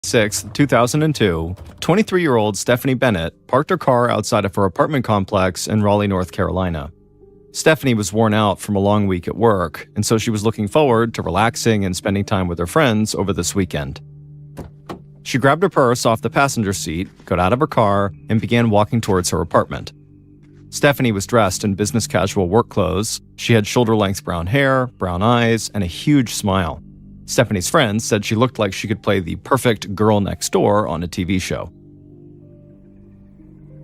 6, 2002, 23-year-old Stephanie Bennett parked her car outside of her apartment complex in Raleigh, North Carolina. Stephanie was worn out from a long week at work, and so she was looking forward to relaxing and spending time with her friends over this weekend. She grabbed her purse off the passenger seat, got out of her car, and began walking towards her apartment. Stephanie was dressed in business casual work clothes. She had shoulder-length brown hair, brown eyes, and a huge smile. Stephanie's friends said she looked like she could play the perfect girl next door on a TV show.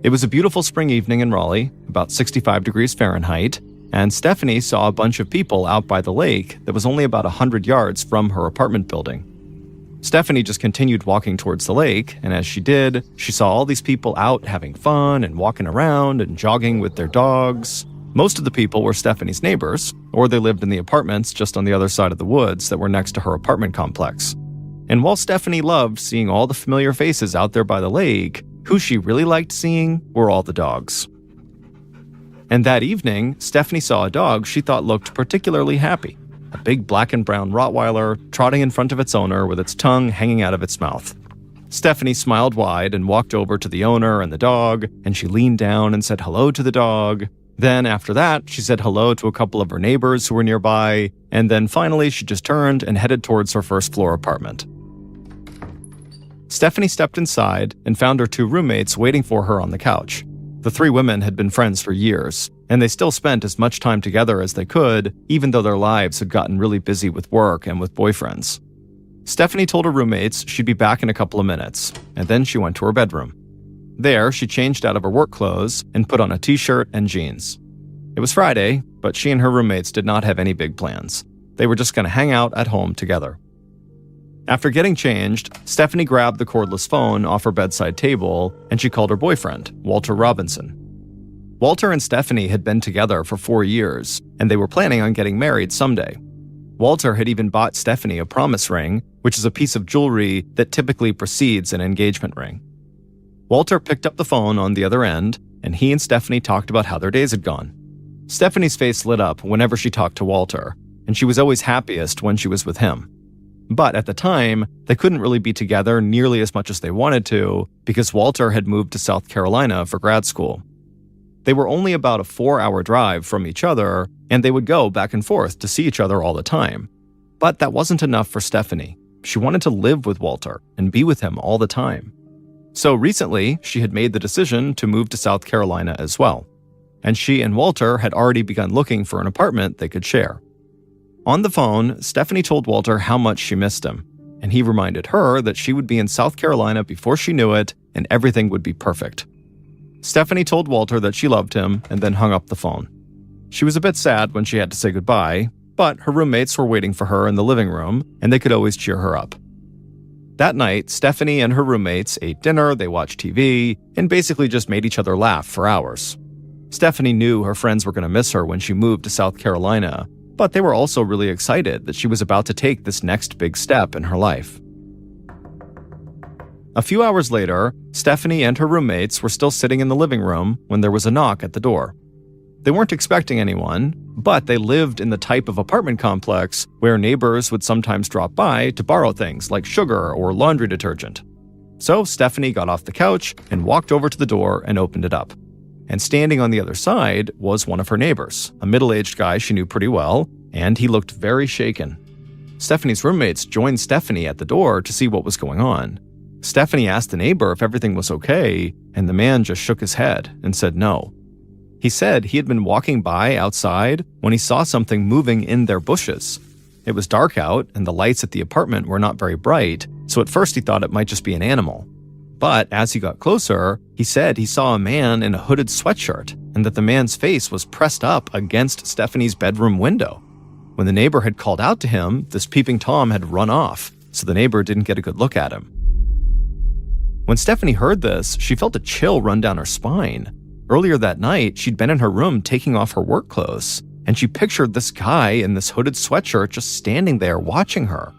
It was a beautiful spring evening in Raleigh, about 65 degrees Fahrenheit, and Stephanie saw a bunch of people out by the lake that was only about 100 yards from her apartment building. Stephanie just continued walking towards the lake, and as she did, she saw all these people out having fun and walking around and jogging with their dogs. Most of the people were Stephanie's neighbors, or they lived in the apartments just on the other side of the woods that were next to her apartment complex. And while Stephanie loved seeing all the familiar faces out there by the lake, who she really liked seeing were all the dogs. And that evening, Stephanie saw a dog she thought looked particularly happy. A big black and brown Rottweiler trotting in front of its owner with its tongue hanging out of its mouth. Stephanie smiled wide and walked over to the owner and the dog, and she leaned down and said hello to the dog. Then after that, she said hello to a couple of her neighbors who were nearby, and then finally she just turned and headed towards her first floor apartment. Stephanie stepped inside and found her two roommates waiting for her on the couch. The three women had been friends for years, and they still spent as much time together as they could, even though their lives had gotten really busy with work and with boyfriends. Stephanie told her roommates she'd be back in a couple of minutes, and then she went to her bedroom. There, she changed out of her work clothes and put on a t-shirt and jeans. It was Friday, but she and her roommates did not have any big plans. They were just going to hang out at home together. After getting changed, Stephanie grabbed the cordless phone off her bedside table and she called her boyfriend, Walter Robinson. Walter and Stephanie had been together for 4 years, and they were planning on getting married someday. Walter had even bought Stephanie a promise ring, which is a piece of jewelry that typically precedes an engagement ring. Walter picked up the phone on the other end, and he and Stephanie talked about how their days had gone. Stephanie's face lit up whenever she talked to Walter, and she was always happiest when she was with him. But at the time, they couldn't really be together nearly as much as they wanted to because Walter had moved to South Carolina for grad school. They were only about a 4-hour drive from each other, and they would go back and forth to see each other all the time. But that wasn't enough for Stephanie. She wanted to live with Walter and be with him all the time. So recently, she had made the decision to move to South Carolina as well. And she and Walter had already begun looking for an apartment they could share. On the phone, Stephanie told Walter how much she missed him, and he reminded her that she would be in South Carolina before she knew it, and everything would be perfect. Stephanie told Walter that she loved him and then hung up the phone. She was a bit sad when she had to say goodbye, but her roommates were waiting for her in the living room, and they could always cheer her up. That night, Stephanie and her roommates ate dinner, they watched TV, and basically just made each other laugh for hours. Stephanie knew her friends were going to miss her when she moved to South Carolina, but they were also really excited that she was about to take this next big step in her life. A few hours later, Stephanie and her roommates were still sitting in the living room when there was a knock at the door. They weren't expecting anyone, but they lived in the type of apartment complex where neighbors would sometimes drop by to borrow things like sugar or laundry detergent. So Stephanie got off the couch and walked over to the door and opened it up. And standing on the other side was one of her neighbors, a middle-aged guy she knew pretty well, and he looked very shaken. Stephanie's roommates joined Stephanie at the door to see what was going on. Stephanie asked the neighbor if everything was okay, and the man just shook his head and said no. He said he had been walking by outside when he saw something moving in their bushes. It was dark out, and the lights at the apartment were not very bright, so at first he thought it might just be an animal. But as he got closer, he said he saw a man in a hooded sweatshirt, and that the man's face was pressed up against Stephanie's bedroom window. When the neighbor had called out to him, this Peeping Tom had run off, so the neighbor didn't get a good look at him. When Stephanie heard this, she felt a chill run down her spine. Earlier that night, she'd been in her room taking off her work clothes, and she pictured this guy in this hooded sweatshirt just standing there watching her.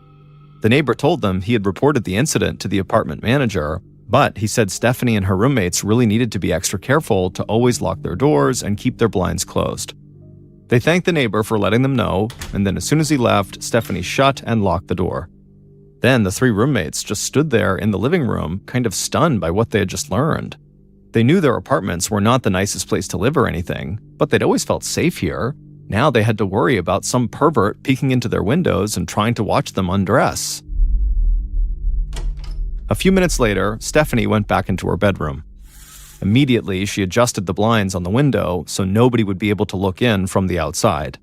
The neighbor told them he had reported the incident to the apartment manager, but he said Stephanie and her roommates really needed to be extra careful to always lock their doors and keep their blinds closed. They thanked the neighbor for letting them know, and then as soon as he left, Stephanie shut and locked the door. Then the three roommates just stood there in the living room, kind of stunned by what they had just learned. They knew their apartments were not the nicest place to live or anything, but they'd always felt safe here. Now they had to worry about some pervert peeking into their windows and trying to watch them undress. A few minutes later, Stephanie went back into her bedroom. Immediately, she adjusted the blinds on the window so nobody would be able to look in from the outside.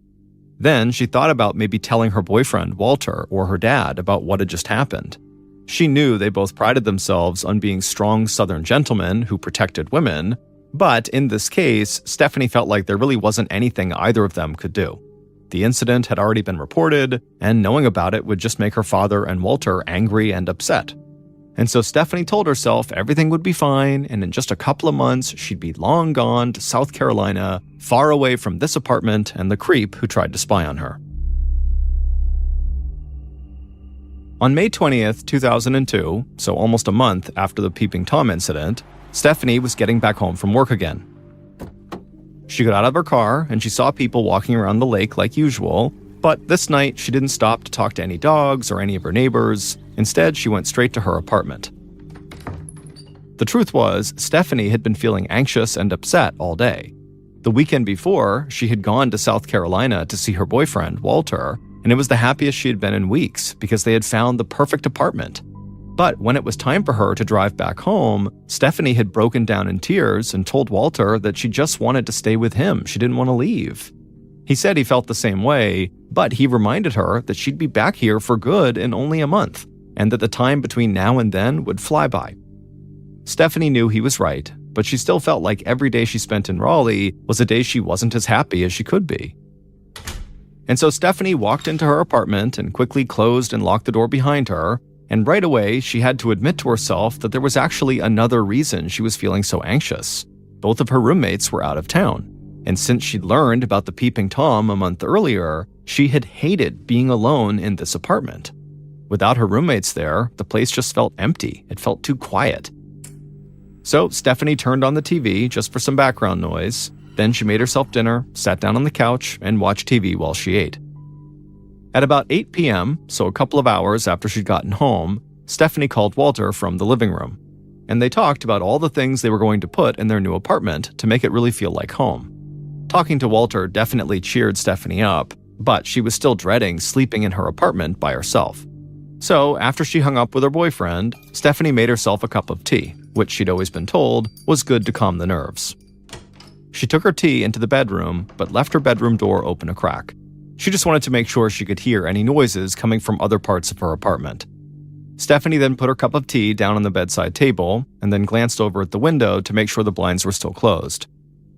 Then she thought about maybe telling her boyfriend, Walter, or her dad about what had just happened. She knew they both prided themselves on being strong Southern gentlemen who protected women, but in this case, Stephanie felt like there really wasn't anything either of them could do. The incident had already been reported, and knowing about it would just make her father and Walter angry and upset. And so Stephanie told herself everything would be fine, and in just a couple of months, she'd be long gone to South Carolina, far away from this apartment and the creep who tried to spy on her. On May 20th, 2002, so almost a month after the Peeping Tom incident, Stephanie was getting back home from work again. She got out of her car and she saw people walking around the lake like usual, but this night she didn't stop to talk to any dogs or any of her neighbors. Instead, she went straight to her apartment. The truth was, Stephanie had been feeling anxious and upset all day. The weekend before, she had gone to South Carolina to see her boyfriend, Walter, and it was the happiest she had been in weeks because they had found the perfect apartment. But when it was time for her to drive back home, Stephanie had broken down in tears and told Walter that she just wanted to stay with him. She didn't want to leave. He said he felt the same way, but he reminded her that she'd be back here for good in only a month, and that the time between now and then would fly by. Stephanie knew he was right, but she still felt like every day she spent in Raleigh was a day she wasn't as happy as she could be. And so Stephanie walked into her apartment and quickly closed and locked the door behind her, and right away she had to admit to herself that there was actually another reason she was feeling so anxious. Both of her roommates were out of town, and since she'd learned about the Peeping Tom a month earlier, she had hated being alone in this apartment. Without her roommates there, the place just felt empty. It felt too quiet. So Stephanie turned on the TV just for some background noise. Then she made herself dinner, sat down on the couch, and watched TV while she ate. At about 8 p.m., so a couple of hours after she'd gotten home, Stephanie called Walter from the living room. And they talked about all the things they were going to put in their new apartment to make it really feel like home. Talking to Walter definitely cheered Stephanie up, but she was still dreading sleeping in her apartment by herself. So after she hung up with her boyfriend, Stephanie made herself a cup of tea, which she'd always been told was good to calm the nerves. She took her tea into the bedroom, but left her bedroom door open a crack. She just wanted to make sure she could hear any noises coming from other parts of her apartment. Stephanie then put her cup of tea down on the bedside table, and then glanced over at the window to make sure the blinds were still closed.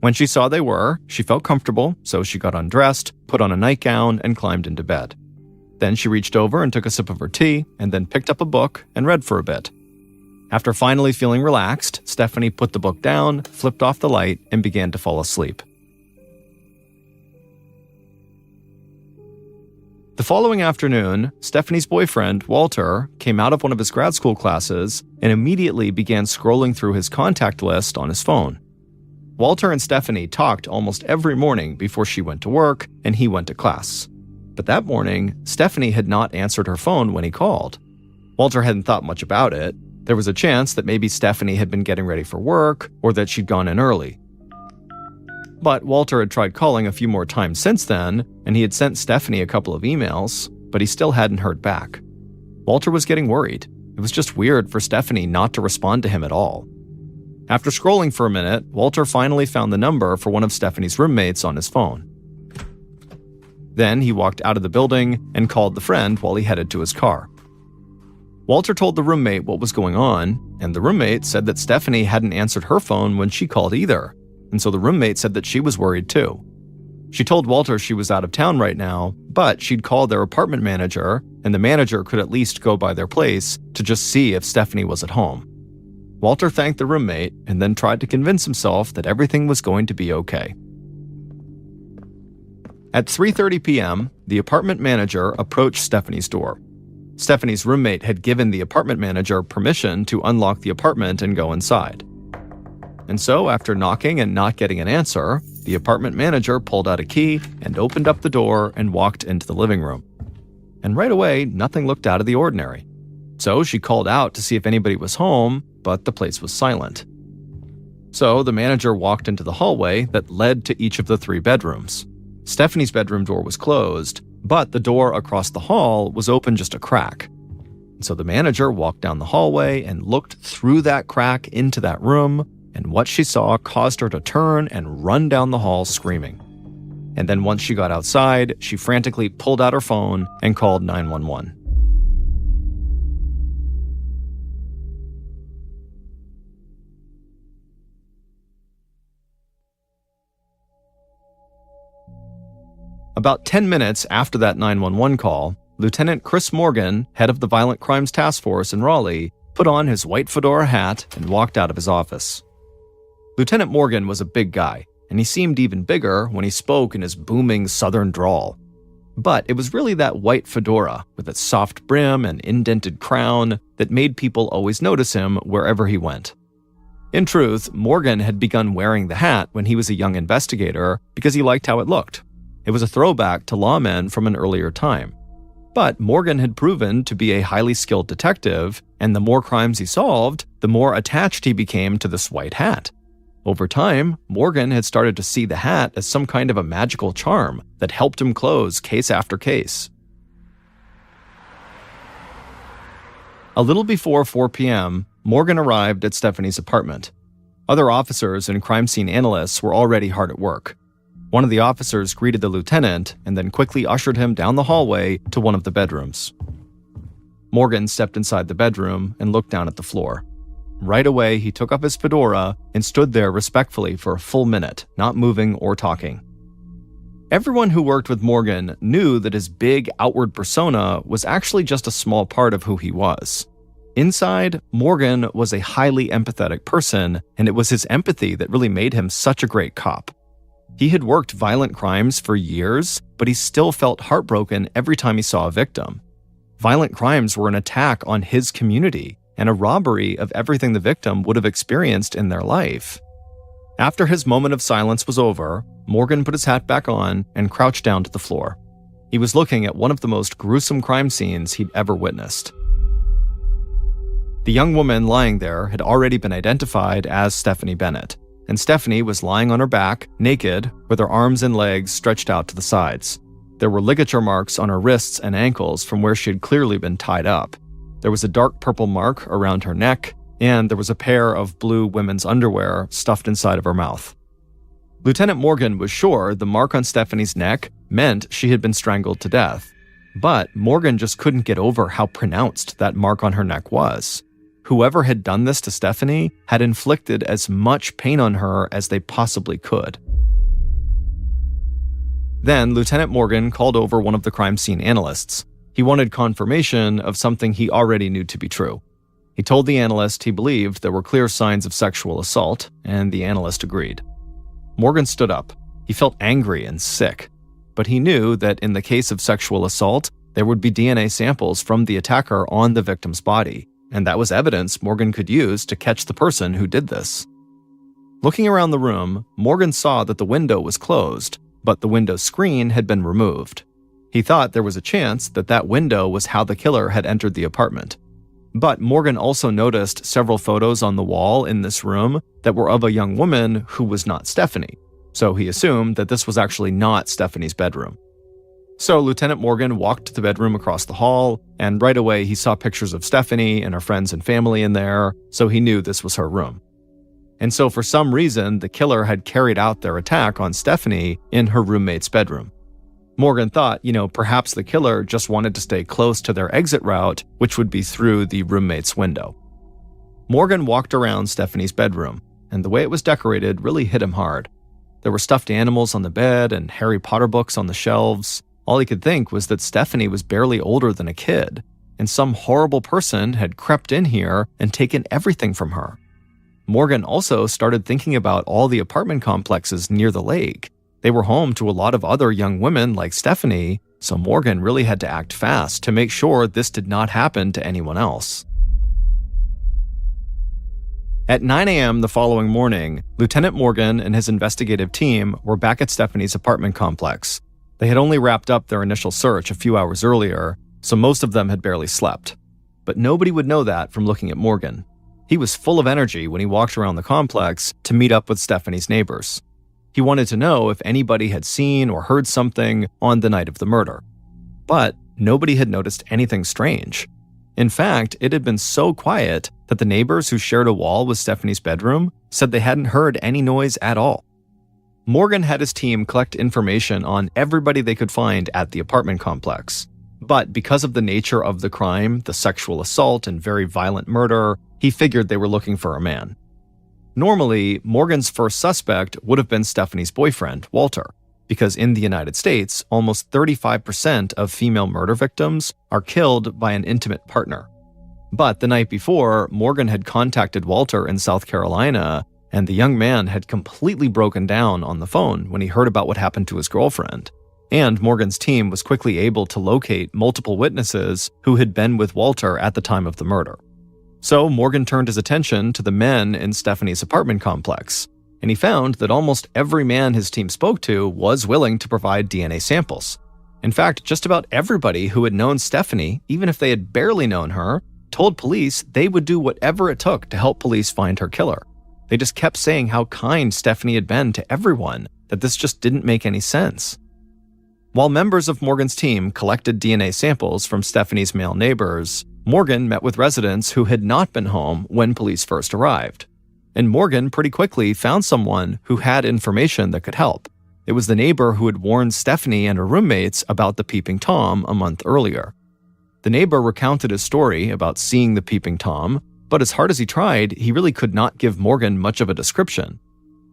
When she saw they were, she felt comfortable, so she got undressed, put on a nightgown, and climbed into bed. Then she reached over and took a sip of her tea, and then picked up a book and read for a bit. After finally feeling relaxed, Stephanie put the book down, flipped off the light, and began to fall asleep. The following afternoon, Stephanie's boyfriend, Walter, came out of one of his grad school classes and immediately began scrolling through his contact list on his phone. Walter and Stephanie talked almost every morning before she went to work and he went to class. But that morning, Stephanie had not answered her phone when he called. Walter hadn't thought much about it. There was a chance that maybe Stephanie had been getting ready for work or that she'd gone in early. But Walter had tried calling a few more times since then, and he had sent Stephanie a couple of emails, but he still hadn't heard back. Walter was getting worried. It was just weird for Stephanie not to respond to him at all. After scrolling for a minute, Walter finally found the number for one of Stephanie's roommates on his phone. Then he walked out of the building and called the friend while he headed to his car. Walter told the roommate what was going on, and the roommate said that Stephanie hadn't answered her phone when she called either, and so the roommate said that she was worried too. She told Walter she was out of town right now, but she'd call their apartment manager, and the manager could at least go by their place to just see if Stephanie was at home. Walter thanked the roommate and then tried to convince himself that everything was going to be okay. At 3:30 p.m., the apartment manager approached Stephanie's door. Stephanie's roommate had given the apartment manager permission to unlock the apartment and go inside. And so, after knocking and not getting an answer, the apartment manager pulled out a key and opened up the door and walked into the living room. And right away, nothing looked out of the ordinary. So she called out to see if anybody was home, but the place was silent. So the manager walked into the hallway that led to each of the 3 bedrooms. Stephanie's bedroom door was closed, but the door across the hall was open just a crack. So the manager walked down the hallway and looked through that crack into that room, and what she saw caused her to turn and run down the hall screaming. And then once she got outside, she frantically pulled out her phone and called 911. About 10 minutes after that 911 call, Lieutenant Chris Morgan, head of the Violent Crimes Task Force in Raleigh, put on his white fedora hat and walked out of his office. Lieutenant Morgan was a big guy, and he seemed even bigger when he spoke in his booming southern drawl. But it was really that white fedora, with its soft brim and indented crown, that made people always notice him wherever he went. In truth, Morgan had begun wearing the hat when he was a young investigator because he liked how it looked. It was a throwback to lawmen from an earlier time. But Morgan had proven to be a highly skilled detective, and the more crimes he solved, the more attached he became to this white hat. Over time, Morgan had started to see the hat as some kind of a magical charm that helped him close case after case. A little before 4 p.m., Morgan arrived at Stephanie's apartment. Other officers and crime scene analysts were already hard at work. One of the officers greeted the lieutenant and then quickly ushered him down the hallway to one of the bedrooms. Morgan stepped inside the bedroom and looked down at the floor. Right away, he took up his fedora and stood there respectfully for a full minute, not moving or talking. Everyone who worked with Morgan knew that his big outward persona was actually just a small part of who he was. Inside, Morgan was a highly empathetic person, and it was his empathy that really made him such a great cop. He had worked violent crimes for years, but he still felt heartbroken every time he saw a victim. Violent crimes were an attack on his community and a robbery of everything the victim would have experienced in their life. After his moment of silence was over, Morgan put his hat back on and crouched down to the floor. He was looking at one of the most gruesome crime scenes he'd ever witnessed. The young woman lying there had already been identified as Stephanie Bennett, and Stephanie was lying on her back, naked, with her arms and legs stretched out to the sides. There were ligature marks on her wrists and ankles from where she had clearly been tied up. There was a dark purple mark around her neck, and there was a pair of blue women's underwear stuffed inside of her mouth. Lieutenant Morgan was sure the mark on Stephanie's neck meant she had been strangled to death, but Morgan just couldn't get over how pronounced that mark on her neck was. Whoever had done this to Stephanie had inflicted as much pain on her as they possibly could. Then Lieutenant Morgan called over one of the crime scene analysts. He wanted confirmation of something he already knew to be true. He told the analyst he believed there were clear signs of sexual assault, and the analyst agreed. Morgan stood up. He felt angry and sick, but he knew that in the case of sexual assault, there would be DNA samples from the attacker on the victim's body, and that was evidence Morgan could use to catch the person who did this. Looking around the room, Morgan saw that the window was closed, but the window screen had been removed. He thought there was a chance that that window was how the killer had entered the apartment. But Morgan also noticed several photos on the wall in this room that were of a young woman who was not Stephanie, so he assumed that this was actually not Stephanie's bedroom. So Lieutenant Morgan walked to the bedroom across the hall, and right away he saw pictures of Stephanie and her friends and family in there, so he knew this was her room. And so for some reason, the killer had carried out their attack on Stephanie in her roommate's bedroom. Morgan thought, perhaps the killer just wanted to stay close to their exit route, which would be through the roommate's window. Morgan walked around Stephanie's bedroom, and the way it was decorated really hit him hard. There were stuffed animals on the bed and Harry Potter books on the shelves. All he could think was that Stephanie was barely older than a kid, and some horrible person had crept in here and taken everything from her. Morgan also started thinking about all the apartment complexes near the lake. They were home to a lot of other young women like Stephanie, so Morgan really had to act fast to make sure this did not happen to anyone else. At 9 a.m. the following morning, Lieutenant Morgan and his investigative team were back at Stephanie's apartment complex. They had only wrapped up their initial search a few hours earlier, so most of them had barely slept. but nobody would know that from looking at Morgan. He was full of energy when he walked around the complex to meet up with Stephanie's neighbors. He wanted to know if anybody had seen or heard something on the night of the murder. But nobody had noticed anything strange. In fact, it had been so quiet that the neighbors who shared a wall with Stephanie's bedroom said they hadn't heard any noise at all. Morgan had his team collect information on everybody they could find at the apartment complex. But because of the nature of the crime, the sexual assault and very violent murder, he figured they were looking for a man. Normally, Morgan's first suspect would have been Stephanie's boyfriend, Walter, because in the United States, almost 35% of female murder victims are killed by an intimate partner. But the night before, Morgan had contacted Walter in South Carolina, and the young man had completely broken down on the phone when he heard about what happened to his girlfriend. And Morgan's team was quickly able to locate multiple witnesses who had been with Walter at the time of the murder. So Morgan turned his attention to the men in Stephanie's apartment complex, and he found that almost every man his team spoke to was willing to provide DNA samples. In fact, just about everybody who had known Stephanie, even if they had barely known her, told police they would do whatever it took to help police find her killer. They just kept saying how kind Stephanie had been to everyone, that this just didn't make any sense. While members of Morgan's team collected DNA samples from Stephanie's male neighbors, Morgan met with residents who had not been home when police first arrived. And Morgan pretty quickly found someone who had information that could help. It was the neighbor who had warned Stephanie and her roommates about the Peeping Tom a month earlier. The neighbor recounted his story about seeing the Peeping Tom, but as hard as he tried, he really could not give Morgan much of a description.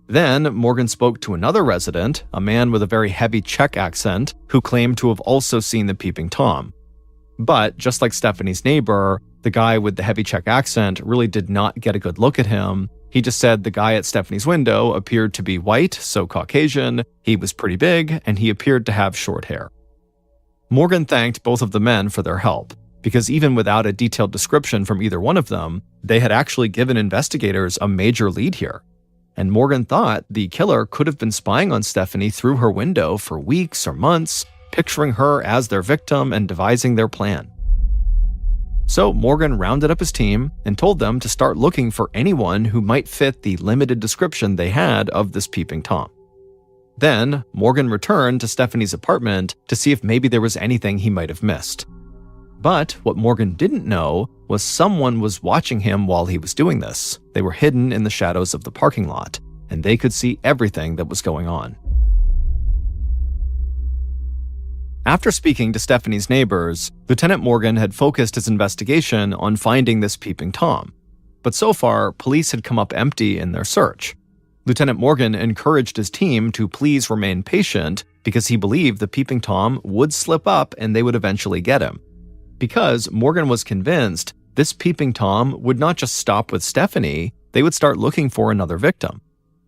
Then, Morgan spoke to another resident, a man with a very heavy Czech accent, who claimed to have also seen the Peeping Tom. But, just like Stephanie's neighbor, the guy with the heavy Czech accent really did not get a good look at him. He just said the guy at Stephanie's window appeared to be white, so Caucasian, he was pretty big, and he appeared to have short hair. Morgan thanked both of the men for their help, because even without a detailed description from either one of them, they had actually given investigators a major lead here. And Morgan thought the killer could have been spying on Stephanie through her window for weeks or months, picturing her as their victim and devising their plan. So Morgan rounded up his team and told them to start looking for anyone who might fit the limited description they had of this Peeping Tom. Then, Morgan returned to Stephanie's apartment to see if maybe there was anything he might have missed. But what Morgan didn't know was someone was watching him while he was doing this. They were hidden in the shadows of the parking lot, and they could see everything that was going on. After speaking to Stephanie's neighbors, Lieutenant Morgan had focused his investigation on finding this Peeping Tom. But so far, police had come up empty in their search. Lieutenant Morgan encouraged his team to please remain patient because he believed the Peeping Tom would slip up and they would eventually get him. Because Morgan was convinced this Peeping Tom would not just stop with Stephanie, they would start looking for another victim.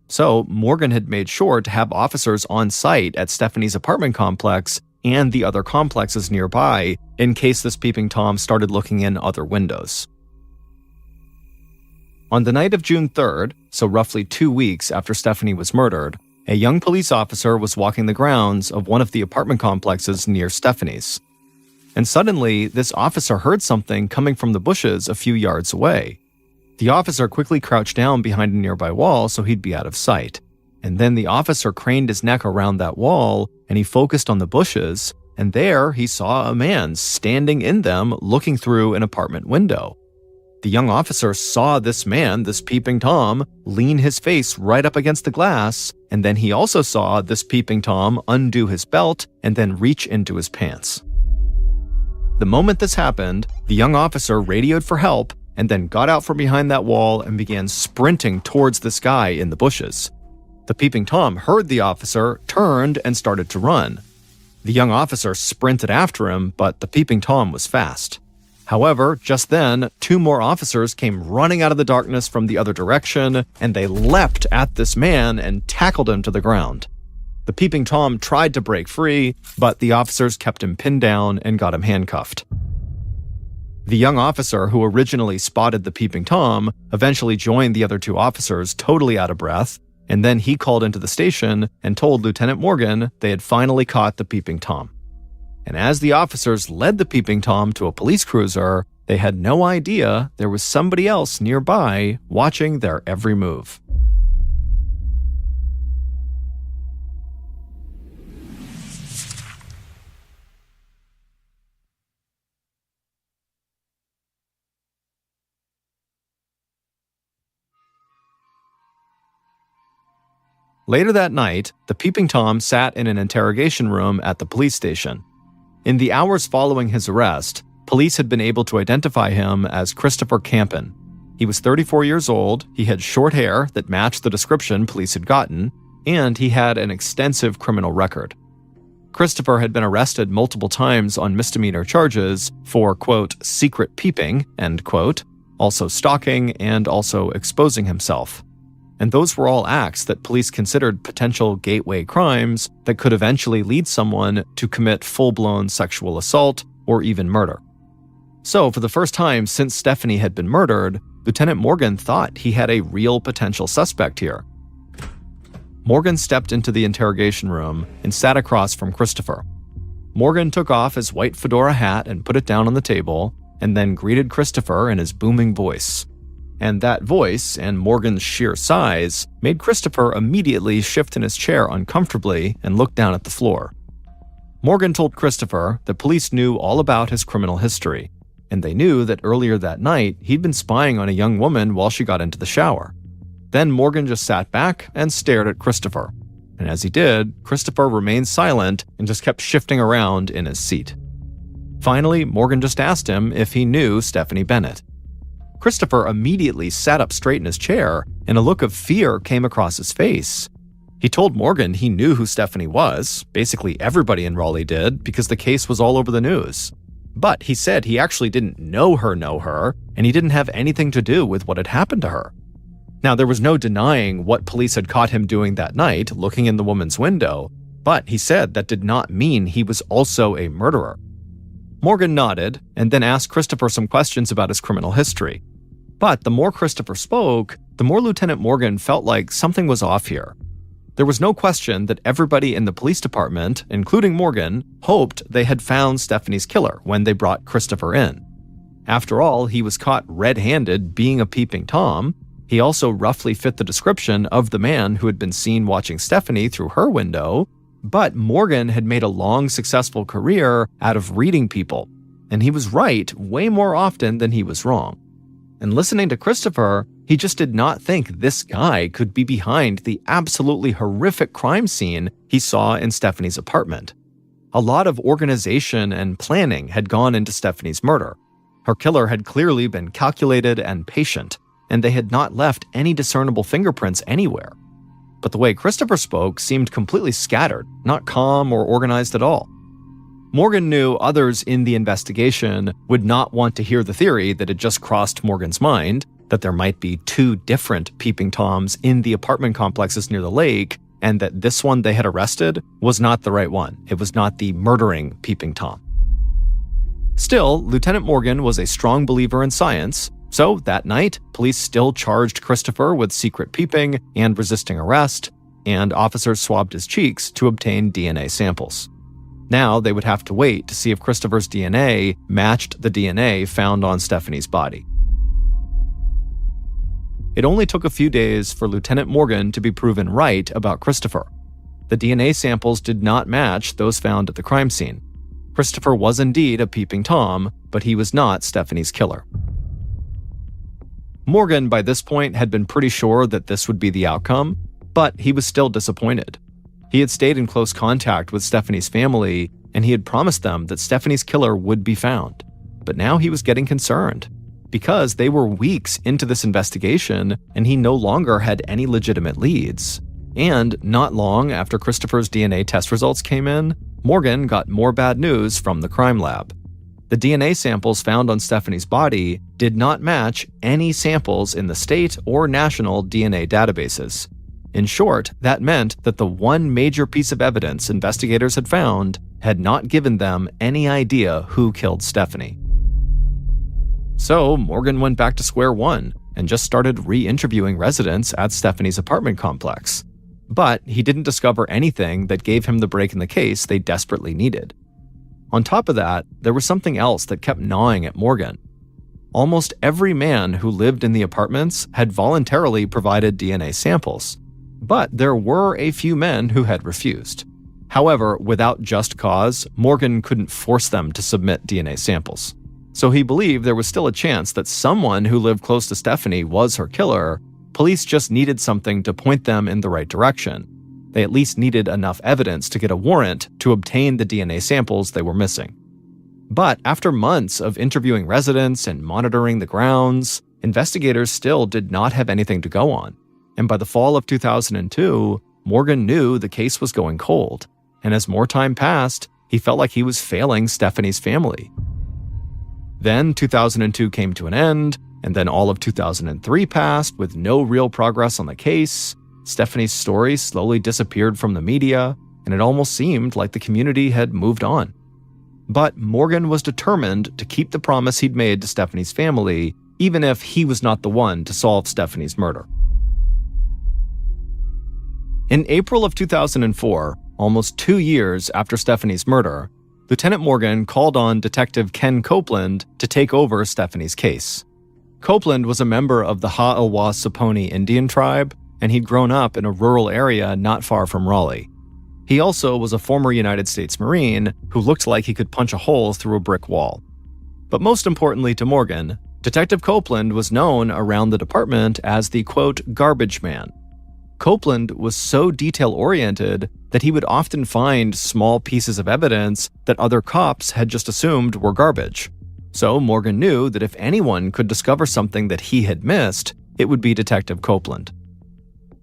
So Morgan had made sure to have officers on site at Stephanie's apartment complex and the other complexes nearby in case this Peeping Tom started looking in other windows. On the night of June 3rd, so roughly 2 weeks after Stephanie was murdered, a young police officer was walking the grounds of one of the apartment complexes near Stephanie's. And suddenly, this officer heard something coming from the bushes a few yards away. The officer quickly crouched down behind a nearby wall so he'd be out of sight. And then the officer craned his neck around that wall, and he focused on the bushes, and there he saw a man standing in them looking through an apartment window. The young officer saw this man, this Peeping Tom, lean his face right up against the glass, and then he also saw this Peeping Tom undo his belt and then reach into his pants. The moment this happened, the young officer radioed for help and then got out from behind that wall and began sprinting towards this guy in the bushes. The Peeping Tom heard the officer, turned, and started to run. The young officer sprinted after him, but the Peeping Tom was fast. However, just then, 2 more officers came running out of the darkness from the other direction, and they leapt at this man and tackled him to the ground. The Peeping Tom tried to break free, but the officers kept him pinned down and got him handcuffed. The young officer who originally spotted the Peeping Tom eventually joined the other 2 officers totally out of breath, and then he called into the station and told Lieutenant Morgan they had finally caught the Peeping Tom. And as the officers led the Peeping Tom to a police cruiser, They had no idea there was somebody else nearby watching their every move. Later that night, the Peeping Tom sat in an interrogation room at the police station. In the hours following his arrest, police had been able to identify him as Christopher Campen. He was 34 years old, he had short hair that matched the description police had gotten, and he had an extensive criminal record. Christopher had been arrested multiple times on misdemeanor charges for, quote, secret peeping, end quote, also stalking, and also exposing himself. And those were all acts that police considered potential gateway crimes that could eventually lead someone to commit full-blown sexual assault or even murder. So, for the first time since Stephanie had been murdered, Lieutenant Morgan thought he had a real potential suspect here. Morgan stepped into the interrogation room and sat across from Christopher. Morgan took off his white fedora hat and put it down on the table, and then greeted Christopher in his booming voice. And that voice, and Morgan's sheer size, made Christopher immediately shift in his chair uncomfortably and look down at the floor. Morgan told Christopher that police knew all about his criminal history, and they knew that earlier that night he'd been spying on a young woman while she got into the shower. Then Morgan just sat back and stared at Christopher. And as he did, Christopher remained silent and just kept shifting around in his seat. Finally, Morgan just asked him if he knew Stephanie Bennett. Christopher immediately sat up straight in his chair, and a look of fear came across his face. He told Morgan he knew who Stephanie was. Basically everybody in Raleigh did, because the case was all over the news. But he said he actually didn't know her, and he didn't have anything to do with what had happened to her. Now, there was no denying what police had caught him doing that night, looking in the woman's window, but he said that did not mean he was also a murderer. Morgan nodded, and then asked Christopher some questions about his criminal history. But the more Christopher spoke, the more Lieutenant Morgan felt like something was off here. There was no question that everybody in the police department, including Morgan, hoped they had found Stephanie's killer when they brought Christopher in. After all, he was caught red-handed being a Peeping Tom. He also roughly fit the description of the man who had been seen watching Stephanie through her window, but Morgan had made a long, successful career out of reading people, and he was right way more often than he was wrong. And listening to Christopher, he just did not think this guy could be behind the absolutely horrific crime scene he saw in Stephanie's apartment. A lot of organization and planning had gone into Stephanie's murder. Her killer had clearly been calculated and patient, and they had not left any discernible fingerprints anywhere. But the way Christopher spoke seemed completely scattered, not calm or organized at all. Morgan knew others in the investigation would not want to hear the theory that had just crossed Morgan's mind, that there might be two different Peeping Toms in the apartment complexes near the lake, and that this one they had arrested was not the right one. It was not the murdering Peeping Tom. Still, Lieutenant Morgan was a strong believer in science, so that night, police still charged Christopher with secret peeping and resisting arrest, and officers swabbed his cheeks to obtain DNA samples. Now they would have to wait to see if Christopher's DNA matched the DNA found on Stephanie's body. It only took a few days for Lieutenant Morgan to be proven right about Christopher. The DNA samples did not match those found at the crime scene. Christopher was indeed a Peeping Tom, but he was not Stephanie's killer. Morgan, by this point, had been pretty sure that this would be the outcome, but he was still disappointed. He had stayed in close contact with Stephanie's family, and he had promised them that Stephanie's killer would be found. But now he was getting concerned, because they were weeks into this investigation, and he no longer had any legitimate leads. And not long after Christopher's DNA test results came in, Morgan got more bad news from the crime lab. The DNA samples found on Stephanie's body did not match any samples in the state or national DNA databases. In short, that meant that the one major piece of evidence investigators had found had not given them any idea who killed Stephanie. So Morgan went back to square one and just started re-interviewing residents at Stephanie's apartment complex. But he didn't discover anything that gave him the break in the case they desperately needed. On top of that, there was something else that kept gnawing at Morgan. almost every man who lived in the apartments had voluntarily provided DNA samples, but there were a few men who had refused. However, without just cause, Morgan couldn't force them to submit DNA samples. So he believed there was still a chance that someone who lived close to Stephanie was her killer. Police just needed something to point them in the right direction. They at least needed enough evidence to get a warrant to obtain the DNA samples they were missing. But after months of interviewing residents and monitoring the grounds, investigators still did not have anything to go on. And by the fall of 2002, Morgan knew the case was going cold. And as more time passed, he felt like he was failing Stephanie's family. Then 2002 came to an end, and then all of 2003 passed with no real progress on the case. Stephanie's story slowly disappeared from the media, and it almost seemed like the community had moved on. But Morgan was determined to keep the promise he'd made to Stephanie's family, even if he was not the one to solve Stephanie's murder. In April of 2004, almost 2 years after Stephanie's murder, Lieutenant Morgan called on Detective Ken Copeland to take over Stephanie's case. Copeland was a member of the Ha-Awa-Saponi Indian tribe, and he'd grown up in a rural area not far from Raleigh. He also was a former United States Marine who looked like he could punch a hole through a brick wall. But most importantly to Morgan, Detective Copeland was known around the department as the, quote, garbage man. Copeland was so detail-oriented that he would often find small pieces of evidence that other cops had just assumed were garbage. So Morgan knew that if anyone could discover something that he had missed, it would be Detective Copeland.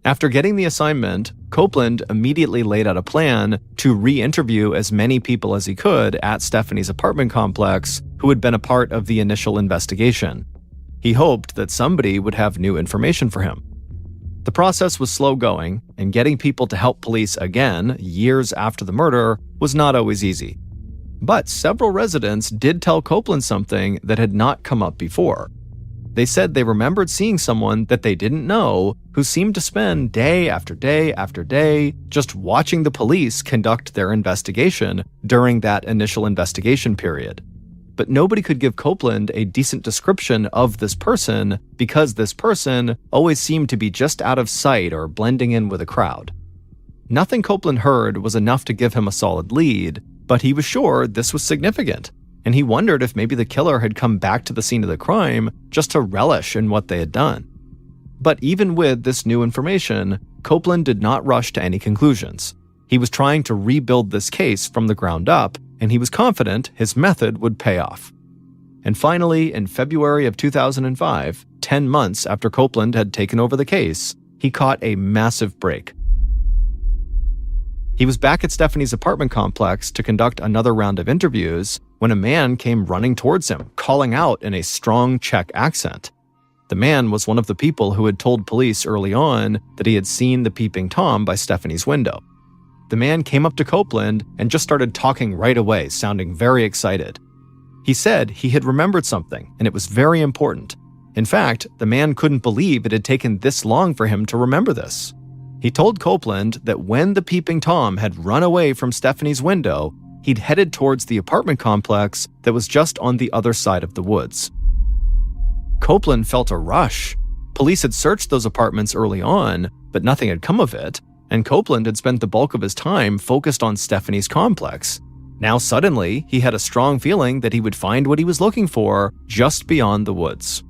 After getting the assignment, Copeland immediately laid out a plan to re-interview as many people as he could at Stephanie's apartment complex who had been a part of the initial investigation. He hoped that somebody would have new information for him. The process was slow going, and getting people to help police again, years after the murder, was not always easy. But several residents did tell Copeland something that had not come up before. They said they remembered seeing someone that they didn't know who seemed to spend day after day after day just watching the police conduct their investigation during that initial investigation period. But nobody could give Copeland a decent description of this person because this person always seemed to be just out of sight or blending in with a crowd. Nothing Copeland heard was enough to give him a solid lead, but he was sure this was significant, and he wondered if maybe the killer had come back to the scene of the crime just to relish in what they had done. But even with this new information, Copeland did not rush to any conclusions. He was trying to rebuild this case from the ground up, and he was confident his method would pay off. And finally, in February of 2005, 10 months after Copeland had taken over the case, he caught a massive break. He was back at Stephanie's apartment complex to conduct another round of interviews when a man came running towards him, calling out in a strong Czech accent. The man was one of the people who had told police early on that he had seen the Peeping Tom by Stephanie's window. The man came up to Copeland and just started talking right away, sounding very excited. He said he had remembered something, and it was very important. In fact, the man couldn't believe it had taken this long for him to remember this. He told Copeland that when the Peeping Tom had run away from Stephanie's window, he'd headed towards the apartment complex that was just on the other side of the woods. Copeland felt a rush. Police had searched those apartments early on, but nothing had come of it. And Copeland had spent the bulk of his time focused on Stephanie's complex. Now suddenly, he had a strong feeling that he would find what he was looking for just beyond the woods.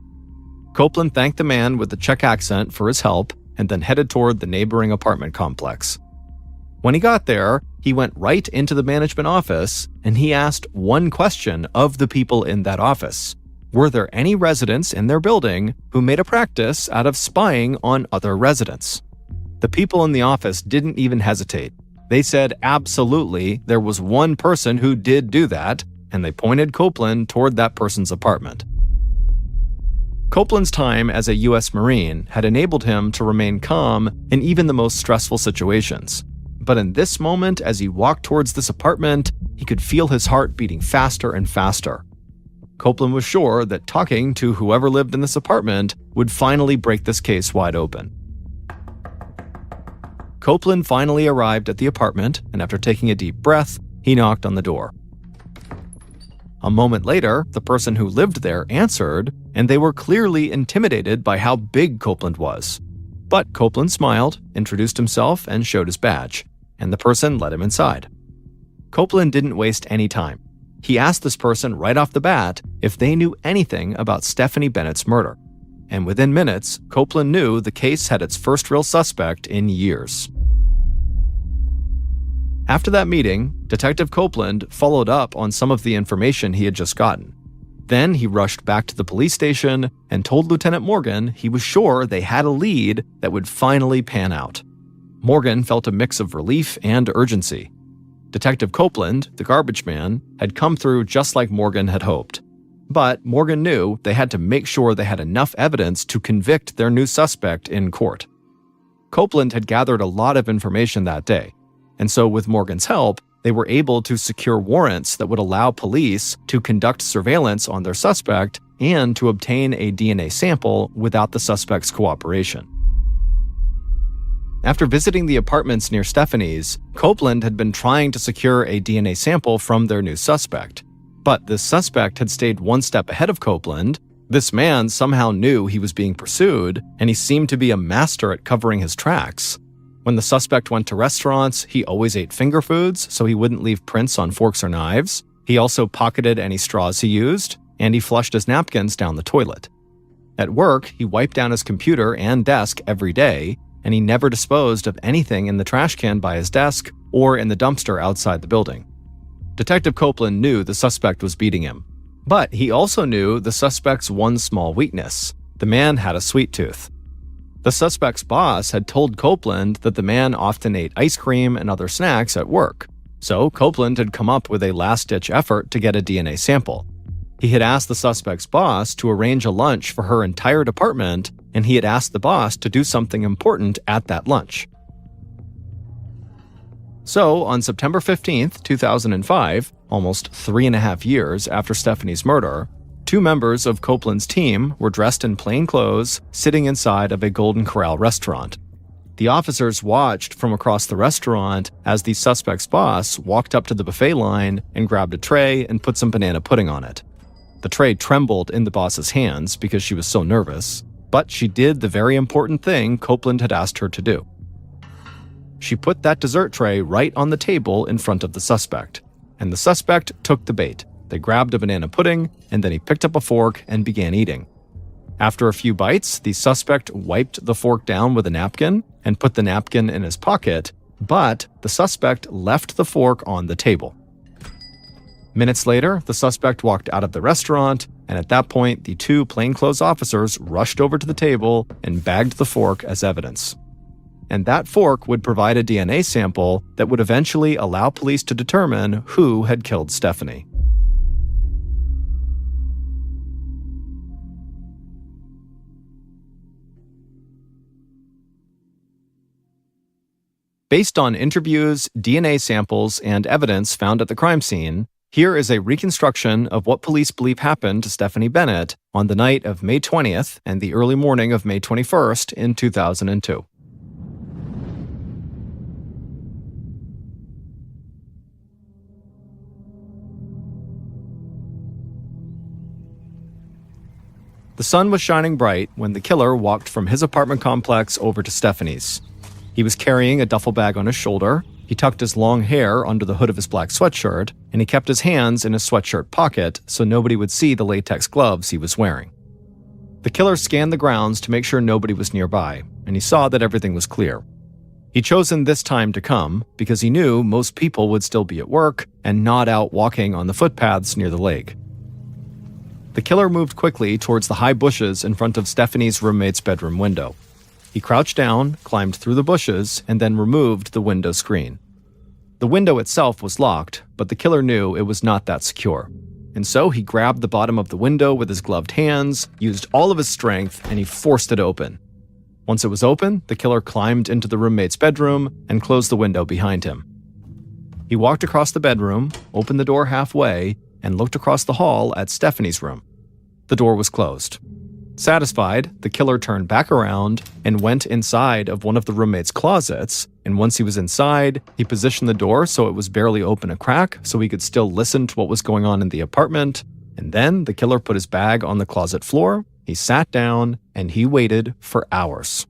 Copeland thanked the man with the Czech accent for his help and then headed toward the neighboring apartment complex. When he got there, he went right into the management office and he asked one question of the people in that office. Were there any residents in their building who made a practice out of spying on other residents? The people in the office didn't even hesitate. They said absolutely there was one person who did do that, and they pointed Copeland toward that person's apartment. Copeland's time as a U.S. Marine had enabled him to remain calm in even the most stressful situations. But in this moment, as he walked towards this apartment, he could feel his heart beating faster and faster. Copeland was sure that talking to whoever lived in this apartment would finally break this case wide open. Copeland finally arrived at the apartment, and after taking a deep breath, he knocked on the door. A moment later, the person who lived there answered, and they were clearly intimidated by how big Copeland was. But Copeland smiled, introduced himself, and showed his badge, and the person let him inside. Copeland didn't waste any time. He asked this person right off the bat if they knew anything about Stephanie Bennett's murder. And within minutes, Copeland knew the case had its first real suspect in years. After that meeting, Detective Copeland followed up on some of the information he had just gotten. Then he rushed back to the police station and told Lieutenant Morgan he was sure they had a lead that would finally pan out. Morgan felt a mix of relief and urgency. Detective Copeland, the garbage man, had come through just like Morgan had hoped. But Morgan knew they had to make sure they had enough evidence to convict their new suspect in court. Copeland had gathered a lot of information that day, and so with Morgan's help, they were able to secure warrants that would allow police to conduct surveillance on their suspect and to obtain a DNA sample without the suspect's cooperation. After visiting the apartments near Stephanie's, Copeland had been trying to secure a DNA sample from their new suspect. But this suspect had stayed one step ahead of Copeland. This man somehow knew he was being pursued, and he seemed to be a master at covering his tracks. When the suspect went to restaurants, he always ate finger foods so he wouldn't leave prints on forks or knives. He also pocketed any straws he used, and he flushed his napkins down the toilet. At work, he wiped down his computer and desk every day, and he never disposed of anything in the trash can by his desk or in the dumpster outside the building. Detective Copeland knew the suspect was beating him, but he also knew the suspect's one small weakness. The man had a sweet tooth. The suspect's boss had told Copeland that the man often ate ice cream and other snacks at work, so Copeland had come up with a last-ditch effort to get a DNA sample. He had asked the suspect's boss to arrange a lunch for her entire department, and he had asked the boss to do something important at that lunch. So, on September 15th, 2005, almost 3.5 years after Stephanie's murder, 2 members of Copeland's team were dressed in plain clothes, sitting inside of a Golden Corral restaurant. The officers watched from across the restaurant as the suspect's boss walked up to the buffet line and grabbed a tray and put some banana pudding on it. The tray trembled in the boss's hands because she was so nervous, but she did the very important thing Copeland had asked her to do. She put that dessert tray right on the table in front of the suspect, and the suspect took the bait. They grabbed a banana pudding, and then he picked up a fork and began eating. After a few bites, the suspect wiped the fork down with a napkin and put the napkin in his pocket, but the suspect left the fork on the table. Minutes later, the suspect walked out of the restaurant, and at that point, the 2 plainclothes officers rushed over to the table and bagged the fork as evidence. And that fork would provide a DNA sample that would eventually allow police to determine who had killed Stephanie. Based on interviews, DNA samples, and evidence found at the crime scene, here is a reconstruction of what police believe happened to Stephanie Bennett on the night of May 20th and the early morning of May 21st in 2002. The sun was shining bright when the killer walked from his apartment complex over to Stephanie's. He was carrying a duffel bag on his shoulder, he tucked his long hair under the hood of his black sweatshirt, and he kept his hands in his sweatshirt pocket so nobody would see the latex gloves he was wearing. The killer scanned the grounds to make sure nobody was nearby, and he saw that everything was clear. He'd chosen this time to come because he knew most people would still be at work and not out walking on the footpaths near the lake. The killer moved quickly towards the high bushes in front of Stephanie's roommate's bedroom window. He crouched down, climbed through the bushes, and then removed the window screen. The window itself was locked, but the killer knew it was not that secure. And so he grabbed the bottom of the window with his gloved hands, used all of his strength, and he forced it open. Once it was open, the killer climbed into the roommate's bedroom and closed the window behind him. He walked across the bedroom, opened the door halfway, and looked across the hall at Stephanie's room. The door was closed. Satisfied, the killer turned back around and went inside of one of the roommate's closets, and once he was inside, he positioned the door so it was barely open a crack so he could still listen to what was going on in the apartment. And then the killer put his bag on the closet floor, he sat down, and he waited for hours.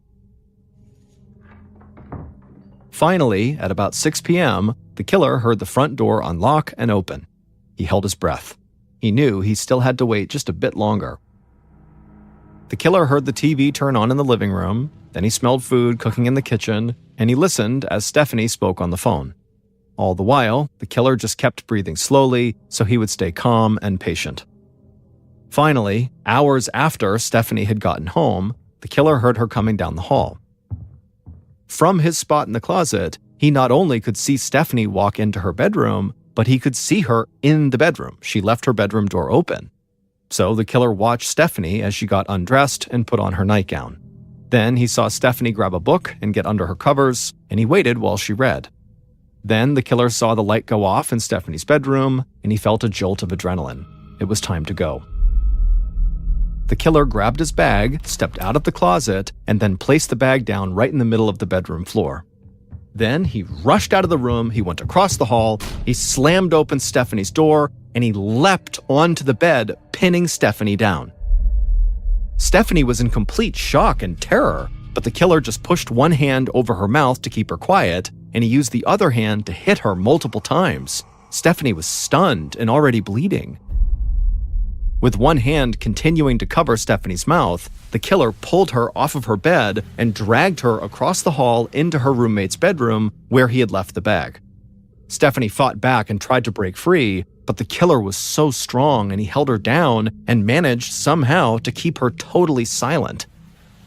Finally, at about 6 p.m., the killer heard the front door unlock and open. He held his breath. He knew he still had to wait just a bit longer. The killer heard the TV turn on in the living room, then he smelled food cooking in the kitchen, and he listened as Stephanie spoke on the phone. All the while, the killer just kept breathing slowly so he would stay calm and patient. Finally, hours after Stephanie had gotten home, the killer heard her coming down the hall. From his spot in the closet, he not only could see Stephanie walk into her bedroom, but he could see her in the bedroom. She left her bedroom door open. So the killer watched Stephanie as she got undressed and put on her nightgown. Then he saw Stephanie grab a book and get under her covers, and he waited while she read. Then the killer saw the light go off in Stephanie's bedroom, and he felt a jolt of adrenaline. It was time to go. The killer grabbed his bag, stepped out of the closet, and then placed the bag down right in the middle of the bedroom floor. Then he rushed out of the room, he went across the hall, he slammed open Stephanie's door, and he leapt onto the bed, pinning Stephanie down. Stephanie was in complete shock and terror, but the killer just pushed one hand over her mouth to keep her quiet, and he used the other hand to hit her multiple times. Stephanie was stunned and already bleeding. With one hand continuing to cover Stephanie's mouth, the killer pulled her off of her bed and dragged her across the hall into her roommate's bedroom where he had left the bag. Stephanie fought back and tried to break free, but the killer was so strong and he held her down and managed somehow to keep her totally silent.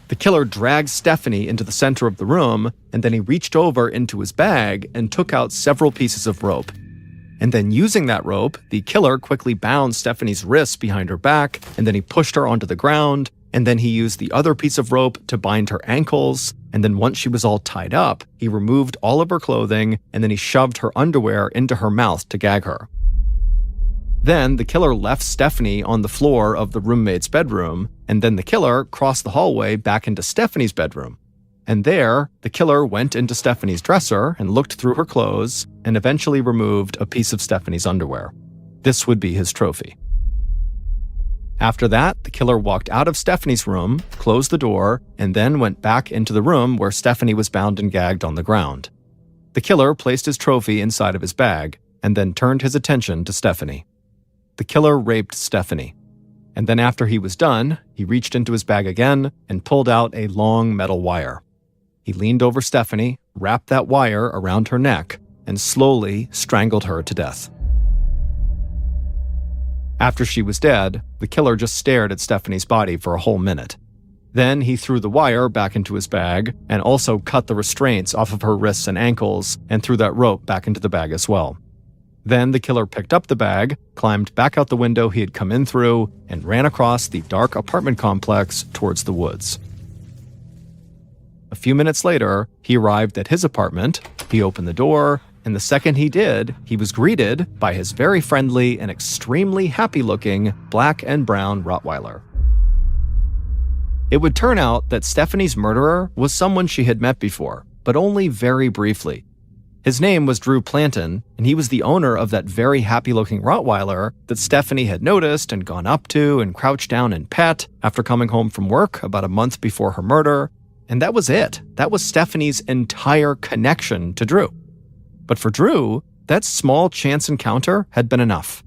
The killer dragged Stephanie into the center of the room, and then he reached over into his bag and took out several pieces of rope. And then using that rope, the killer quickly bound Stephanie's wrists behind her back, and then he pushed her onto the ground, and then he used the other piece of rope to bind her ankles, and then once she was all tied up, he removed all of her clothing, and then he shoved her underwear into her mouth to gag her. Then the killer left Stephanie on the floor of the roommate's bedroom, and then the killer crossed the hallway back into Stephanie's bedroom. And there, the killer went into Stephanie's dresser and looked through her clothes and eventually removed a piece of Stephanie's underwear. This would be his trophy. After that, the killer walked out of Stephanie's room, closed the door, and then went back into the room where Stephanie was bound and gagged on the ground. The killer placed his trophy inside of his bag and then turned his attention to Stephanie. The killer raped Stephanie. And then after he was done, he reached into his bag again and pulled out a long metal wire. He leaned over Stephanie, wrapped that wire around her neck, and slowly strangled her to death. After she was dead, the killer just stared at Stephanie's body for a whole minute. Then he threw the wire back into his bag and also cut the restraints off of her wrists and ankles and threw that rope back into the bag as well. Then the killer picked up the bag, climbed back out the window he had come in through, and ran across the dark apartment complex towards the woods. A few minutes later, he arrived at his apartment, he opened the door, and the second he did, he was greeted by his very friendly and extremely happy-looking black and brown Rottweiler. It would turn out that Stephanie's murderer was someone she had met before, but only very briefly. His name was Drew Planton, and he was the owner of that very happy-looking Rottweiler that Stephanie had noticed and gone up to and crouched down and pet after coming home from work about a month before her murder. And that was it. That was Stephanie's entire connection to Drew. But for Drew, that small chance encounter had been enough.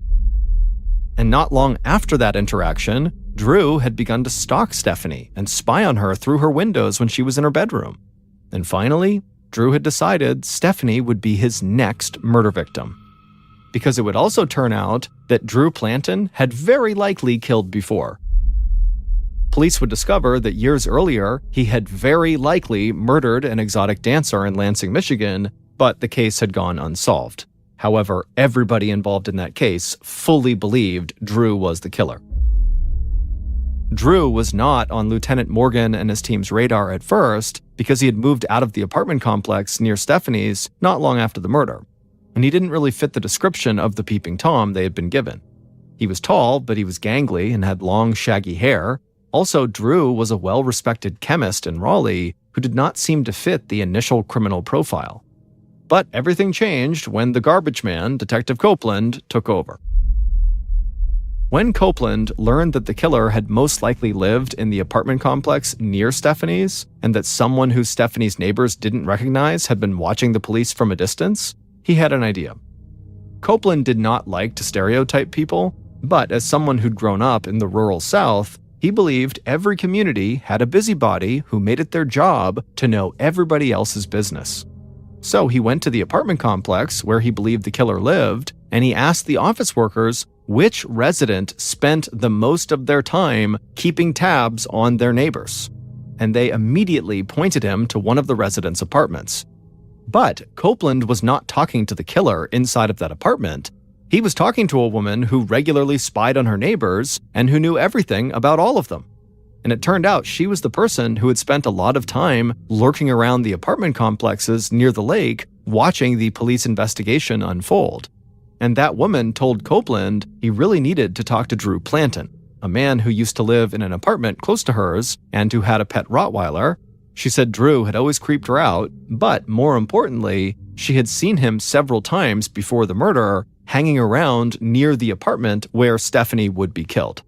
And not long after that interaction, Drew had begun to stalk Stephanie and spy on her through her windows when she was in her bedroom. And finally, Drew had decided Stephanie would be his next murder victim. Because it would also turn out that Drew Planton had very likely killed before. Police would discover that years earlier, he had very likely murdered an exotic dancer in Lansing, Michigan, but the case had gone unsolved. However, everybody involved in that case fully believed Drew was the killer. Drew was not on Lieutenant Morgan and his team's radar at first because he had moved out of the apartment complex near Stephanie's not long after the murder, and he didn't really fit the description of the Peeping Tom they had been given. He was tall, but he was gangly and had long, shaggy hair. Also, Drew was a well-respected chemist in Raleigh who did not seem to fit the initial criminal profile. But everything changed when the garbage man, Detective Copeland, took over. When Copeland learned that the killer had most likely lived in the apartment complex near Stephanie's, and that someone who Stephanie's neighbors didn't recognize had been watching the police from a distance, he had an idea. Copeland did not like to stereotype people, but as someone who'd grown up in the rural South, he believed every community had a busybody who made it their job to know everybody else's business. So he went to the apartment complex where he believed the killer lived, and he asked the office workers which resident spent the most of their time keeping tabs on their neighbors. And they immediately pointed him to one of the residents' apartments. But Copeland was not talking to the killer inside of that apartment. He was talking to a woman who regularly spied on her neighbors and who knew everything about all of them. And it turned out she was the person who had spent a lot of time lurking around the apartment complexes near the lake, watching the police investigation unfold. And that woman told Copeland he really needed to talk to Drew Planton, a man who used to live in an apartment close to hers and who had a pet Rottweiler. She said Drew had always creeped her out, but more importantly, she had seen him several times before the murder, hanging around near the apartment where Stephanie would be killed.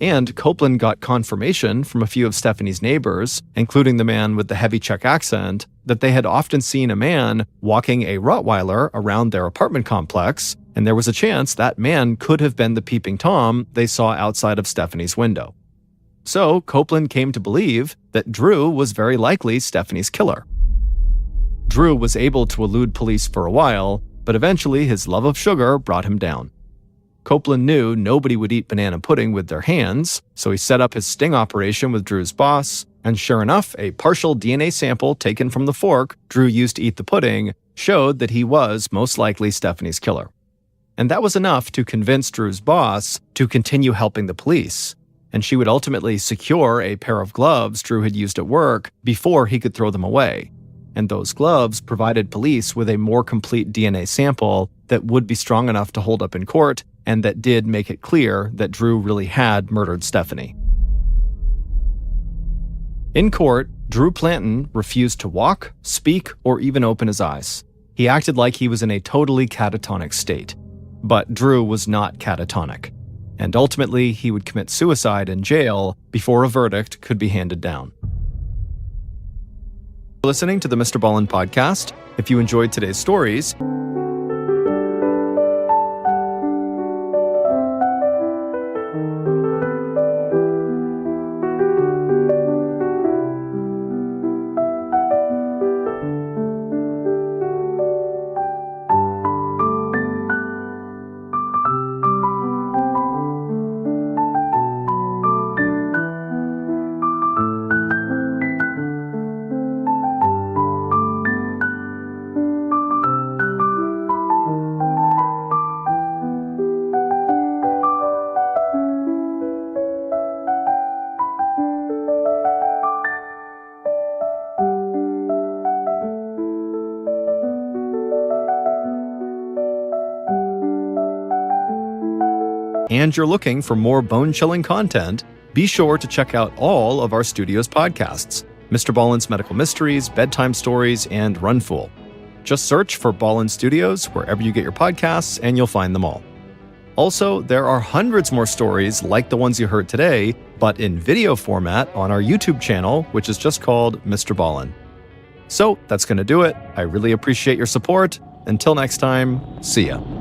And Copeland got confirmation from a few of Stephanie's neighbors, including the man with the heavy Czech accent, that they had often seen a man walking a Rottweiler around their apartment complex, and there was a chance that man could have been the Peeping Tom they saw outside of Stephanie's window. So Copeland came to believe that Drew was very likely Stephanie's killer. Drew was able to elude police for a while, but eventually his love of sugar brought him down. Copeland knew nobody would eat banana pudding with their hands, so he set up his sting operation with Drew's boss, and sure enough, a partial DNA sample taken from the fork Drew used to eat the pudding showed that he was most likely Stephanie's killer. And that was enough to convince Drew's boss to continue helping the police, and she would ultimately secure a pair of gloves Drew had used at work before he could throw them away. And those gloves provided police with a more complete DNA sample that would be strong enough to hold up in court, and that did make it clear that Drew really had murdered Stephanie. In court, Drew Planton refused to walk, speak, or even open his eyes. He acted like he was in a totally catatonic state. But Drew was not catatonic, and ultimately he would commit suicide in jail before a verdict could be handed down. Listening to the Mr. Ballin podcast. If you enjoyed today's stories, and you're looking for more bone-chilling content, be sure to check out all of our studio's podcasts, Mr. Ballin's Medical Mysteries, Bedtime Stories, and Run Fool. Just search for Ballin Studios wherever you get your podcasts, and you'll find them all. Also, there are hundreds more stories like the ones you heard today, but in video format on our YouTube channel, which is just called Mr. Ballin. So that's going to do it. I really appreciate your support. Until next time, see ya.